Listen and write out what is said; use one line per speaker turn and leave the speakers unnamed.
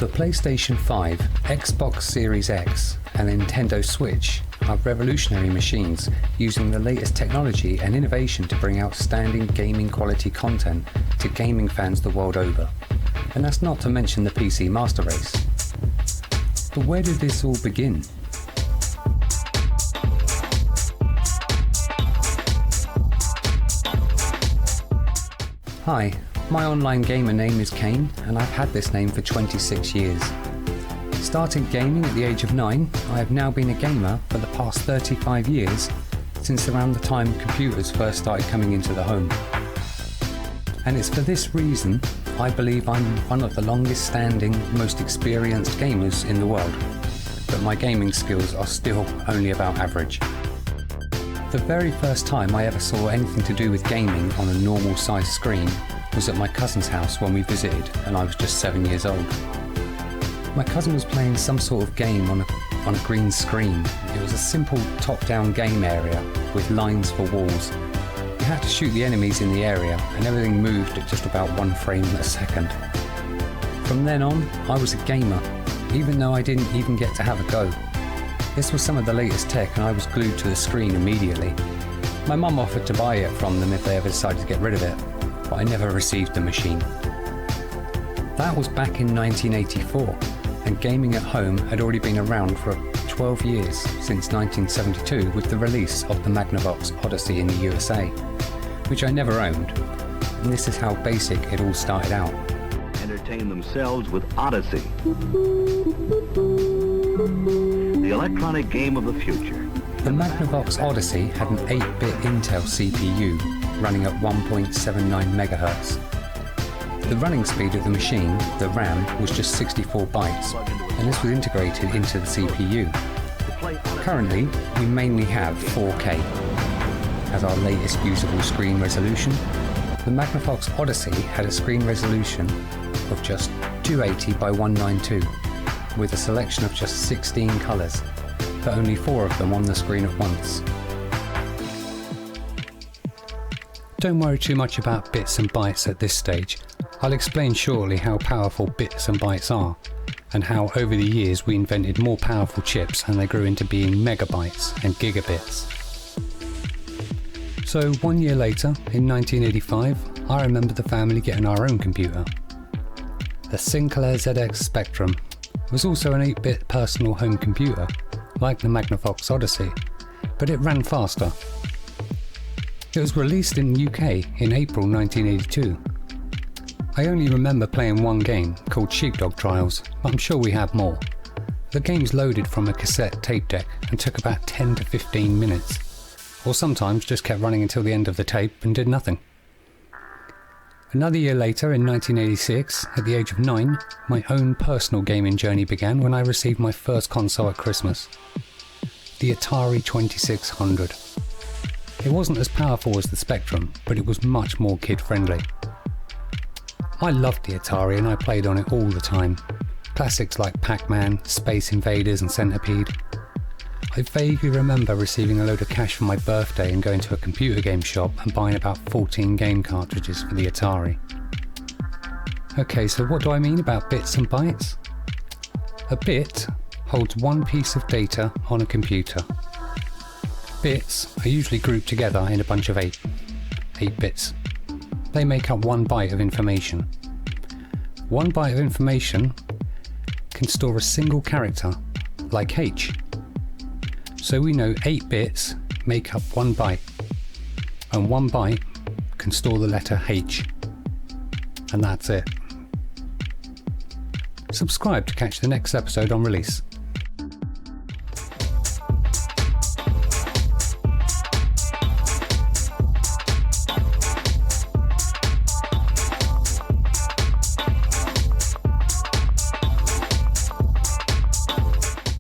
The PlayStation 5, Xbox Series X and Nintendo Switch are revolutionary machines using the latest technology and innovation to bring outstanding gaming quality content to gaming fans the world over. And that's not to mention the PC Master Race. But where did this all begin? Hi, my online gamer name is Kane, and I've had this name for 26 years. Starting gaming at the age of 9, I have now been a gamer for the past 35 years, since around the time computers first started coming into the home. And it's for this reason I believe I'm one of the longest standing, most experienced gamers in the world, but my gaming skills are still only about average. The very first time I ever saw anything to do with gaming on a normal sized screen was at my cousin's house when we visited, and I was just 7 years old. My cousin was playing some sort of game on a green screen. It was a simple top-down game area with lines for walls. You had to shoot the enemies in the area, and everything moved at just about 1 frame a second. From then on, I was a gamer, even though I didn't even get to have a go. This was some of the latest tech, and I was glued to the screen immediately. My mum offered to buy it from them if they ever decided to get rid of it, but I never received the machine. That was back in 1984, and gaming at home had already been around for 12 years, since 1972 with the release of the Magnavox Odyssey in the USA, which I never owned, and this is how basic it all started out.
Entertain themselves with Odyssey, the electronic game of the future.
The Magnavox Odyssey had an 8-bit Intel CPU running at 1.79 MHz. The running speed of the machine, the RAM, was just 64 bytes, and this was integrated into the CPU. Currently, we mainly have 4K as our latest usable screen resolution. The Magnavox Odyssey had a screen resolution of just 280 by 192, with a selection of just 16 colours, but only 4 of them on the screen at once. Don't worry too much about bits and bytes at this stage. I'll explain shortly how powerful bits and bytes are, and how over the years we invented more powerful chips and they grew into being megabytes and gigabits. So 1 year later, in 1985, I remember the family getting our own computer. The Sinclair ZX Spectrum was also an 8-bit personal home computer, like the Magnavox Odyssey, but it ran faster. It was released in the UK in April 1982. I only remember playing one game called Sheepdog Trials, but I'm sure we have more. The game's loaded from a cassette tape deck and took about 10 to 15 minutes, or sometimes just kept running until the end of the tape and did nothing. Another year later, in 1986, at the age of 9, my own personal gaming journey began when I received my first console at Christmas, the Atari 2600. It wasn't as powerful as the Spectrum, but it was much more kid-friendly. I loved the Atari and I played on it all the time. Classics like Pac-Man, Space Invaders and Centipede. I vaguely remember receiving a load of cash for my birthday and going to a computer game shop and buying about 14 game cartridges for the Atari. Okay, so what do I mean about bits and bytes? A bit holds one piece of data on a computer. Bits are usually grouped together in a bunch of 8 bits. They make up 1 byte of information. 1 byte of information can store a single character, like H. So we know 8 bits make up 1 byte, and 1 byte can store the letter H. And that's it. Subscribe to catch the next episode on release.